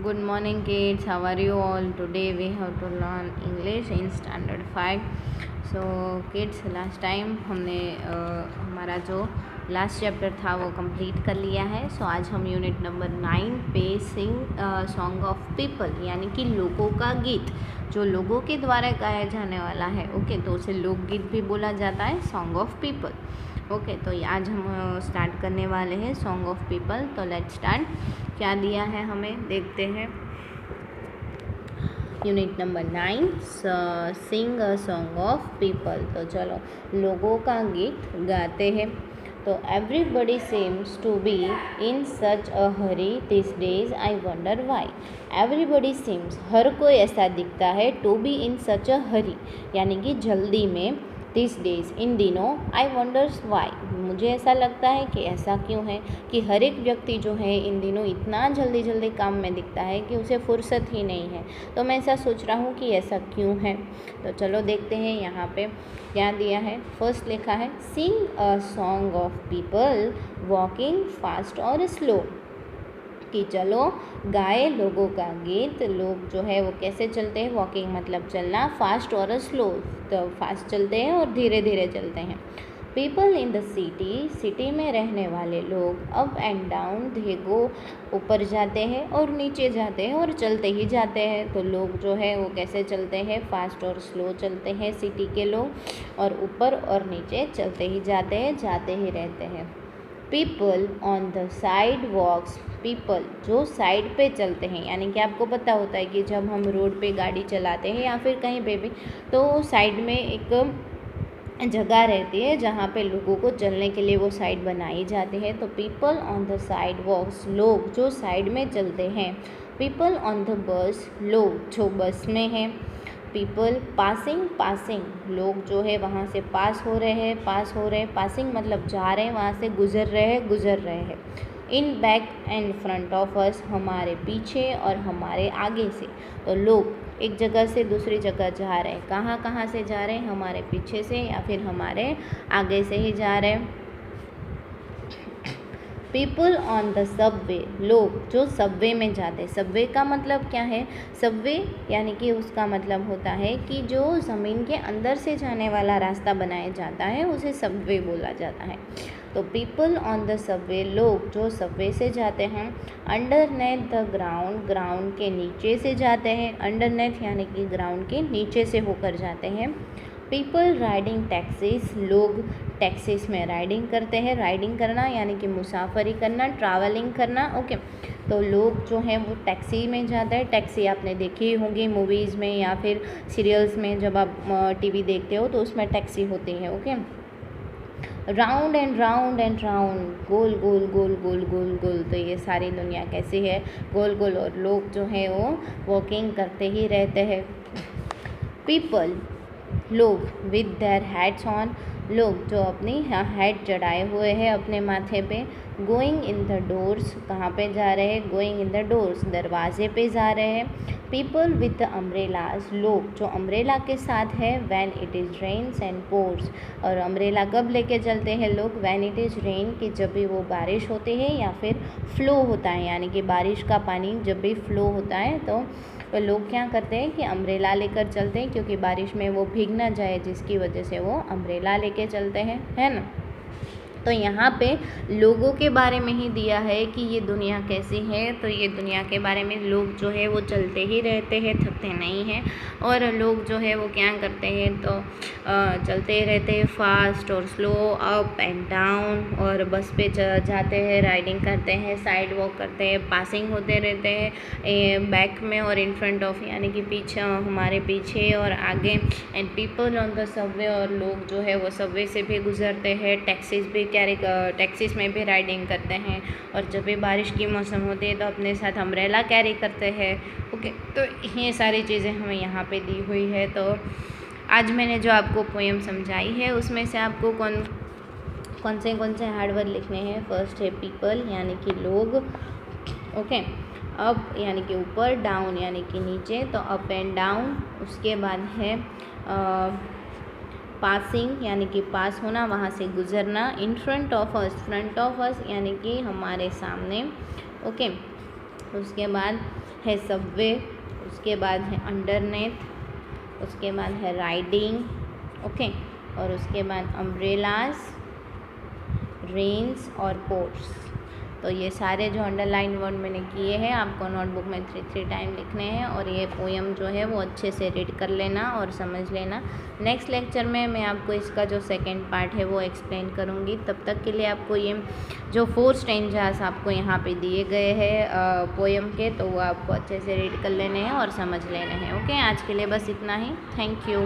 Good morning kids, how are you all? Today we have to learn English in standard 5. So kids, last time हमने हमारा जो last chapter था वो complete कर लिया है. सो आज हम यूनिट नंबर 9 पे सिंग सॉन्ग ऑफ पीपल यानी कि लोगों का गीत जो लोगों के द्वारा गाया जाने वाला है. ओके, तो उसे लोकगीत भी बोला जाता है, सॉन्ग ऑफ पीपल. ओके, तो आज हम स्टार्ट करने वाले हैं सॉन्ग ऑफ पीपल. तो लेट्स स्टार्ट. क्या दिया है हमें देखते हैं. Unit number 9 sing a song of people. तो चलो लोगों का गीत गाते हैं. तो everybody seems to be in such a hurry this days, I wonder why. Everybody seems, हर कोई ऐसा दिखता है, to be in such a हरी यानी कि जल्दी में, दिस डेज इन दिनों, आई वंडर्स वाई, मुझे ऐसा लगता है कि ऐसा क्यों है कि हर एक व्यक्ति जो है इन दिनों इतना जल्दी जल्दी काम में दिखता है कि उसे फुर्सत ही नहीं है. तो मैं ऐसा सोच रहा हूँ कि ऐसा क्यों है. तो चलो देखते हैं यहाँ पे क्या दिया है. फर्स्ट लिखा है sing a song of people walking fast और स्लो. कि चलो गाए लोगों का गीत. लोग जो है वो कैसे चलते हैं, वॉकिंग मतलब चलना, फास्ट और स्लो तो फास्ट चलते हैं और धीरे धीरे चलते हैं. People in the city, city में रहने वाले लोग, अप एंड डाउन दे गो, ऊपर जाते हैं और नीचे जाते हैं और चलते ही जाते हैं. तो लोग जो है वो कैसे चलते हैं, फास्ट और स्लो चलते हैं सिटी के लोग, और ऊपर और नीचे चलते ही जाते हैं, जाते ही रहते हैं. People on the sidewalks, people जो साइड पे चलते हैं यानी कि आपको पता होता है कि जब हम रोड पे गाड़ी चलाते हैं या फिर कहीं पे भी, तो साइड में एक जगह रहती है जहाँ पे लोगों को चलने के लिए वो साइड बनाई जाती है. तो पीपल ऑन द साइड वॉक्स, लोग जो साइड में चलते हैं. पीपल ऑन द बस, लोग जो बस में हैं. पीपल पासिंग, पासिंग लोग जो है वहाँ से पास हो रहे हैं, पास हो रहे हैं. पासिंग मतलब जा रहे हैं, वहाँ से गुजर रहे हैं, गुजर रहे हैं. In back and front of us, हमारे पीछे और हमारे आगे से. तो लोग एक जगह से दूसरी जगह जा रहे हैं. कहाँ कहाँ से जा रहे हैं, हमारे पीछे से या फिर हमारे आगे से ही जा रहे हैं. पीपल ऑन द सबवे, लोग जो सबवे में जाते हैं. सबवे का मतलब क्या है, सबवे यानी कि उसका मतलब होता है कि जो ज़मीन के अंदर से जाने वाला रास्ता बनाया जाता है उसे सबवे बोला जाता है. तो पीपल ऑन द सबवे, लोग जो सबवे से जाते हैं. अंडरनेथ द ग्राउंड, ग्राउंड के नीचे से जाते हैं. अंडरनेथ यानी कि ग्राउंड के नीचे से होकर जाते हैं. पीपल राइडिंग टैक्सीज, लोग टैक्सीज में राइडिंग करते हैं. राइडिंग करना यानी कि मुसाफरी करना, ट्रैवलिंग करना. ओके, तो लोग जो हैं वो टैक्सी में जाते हैं. टैक्सी आपने देखी होंगी मूवीज़ में या फिर सीरियल्स में, जब आप टीवी देखते हो तो उसमें टैक्सी होती है. Okay, round and round and round, गोल गोल गोल गोल गोल गोल. तो ये सारी दुनिया कैसी है, गोल गोल, और लोग जो हैं वो वॉकिंग करते ही रहते हैं. पीपल, लोग विद देयर हैट्स ऑन, लोग जो अपनी हैट चढ़ाए हुए हैं अपने माथे पे. गोइंग इन द डोर्स, कहाँ पे जा रहे हैं, गोइंग इन द डोर्स दरवाजे पे जा रहे हैं. पीपल विद द अम्ब्रेलाज, लोग जो अम्ब्रेला के साथ है. When it is rains and pours, और अम्ब्रेला कब लेके चलते हैं लोग, वैन इट इज़ रेन कि जब भी वो बारिश होती है या फिर फ्लो होता है यानी कि बारिश का पानी जब भी फ्लो होता है तो लोग क्या करते हैं कि अम्ब्रेला लेकर चलते हैं, क्योंकि बारिश में वो भीग ना जाए, जिसकी वजह से वो अम्ब्रेला लेके चलते हैं, है ना. तो यहाँ पे लोगों के बारे में ही दिया है कि ये दुनिया कैसी है. तो ये दुनिया के बारे में, लोग जो है वो चलते ही रहते हैं, थकते नहीं हैं. और लोग जो है वो क्या करते हैं, तो चलते रहते हैं फास्ट और स्लो, अप एंड डाउन, और बस पे जाते हैं, राइडिंग करते हैं, साइड वॉक करते हैं, पासिंग होते रहते हैं बैक में और इन फ्रंट ऑफ यानी कि पीछे, हमारे पीछे और आगे. And people on the Subway, और लोग जो है वो सबवे से भी गुजरते हैं. टैक्सीज भी टैक्सीज में भी राइडिंग करते हैं. और जब भी बारिश की मौसम होती है तो अपने साथ अम्ब्रेला कैरी करते हैं. ओके, तो ये सारी चीज़ें हमें यहाँ पे दी हुई है. तो आज मैंने जो आपको पोएम समझाई है उसमें से आपको कौन से हार्ड वर्ड लिखने हैं. फर्स्ट है पीपल यानी कि लोग. ओके, अप यानी कि ऊपर, डाउन यानी कि नीचे, तो अप एंड डाउन. उसके बाद है पासिंग यानी कि पास होना, वहाँ से गुजरना. In front of us, front of us यानी कि हमारे सामने. ओके, उसके बाद है सबवे, उसके बाद है अंडरनेथ, उसके बाद है राइडिंग, ओके, और उसके बाद अम्ब्रेलास, रेन्स और पोर्ट्स। तो ये सारे जो अंडरलाइन वर्ड मैंने किए हैं आपको नोटबुक में 3 टाइम लिखने हैं, और ये पोएम जो है वो अच्छे से रीड कर लेना और समझ लेना। नेक्स्ट लेक्चर में मैं आपको इसका जो सेकंड पार्ट है वो एक्सप्लेन करूँगी। तब तक के लिए आपको ये जो 4 स्टैंजास आपको यहाँ पे दिए गए हैं पोएम के, तो वो आपको अच्छे से रीड कर लेने हैं और समझ लेने हैं। ओके, आज के लिए बस इतना ही। Thank you.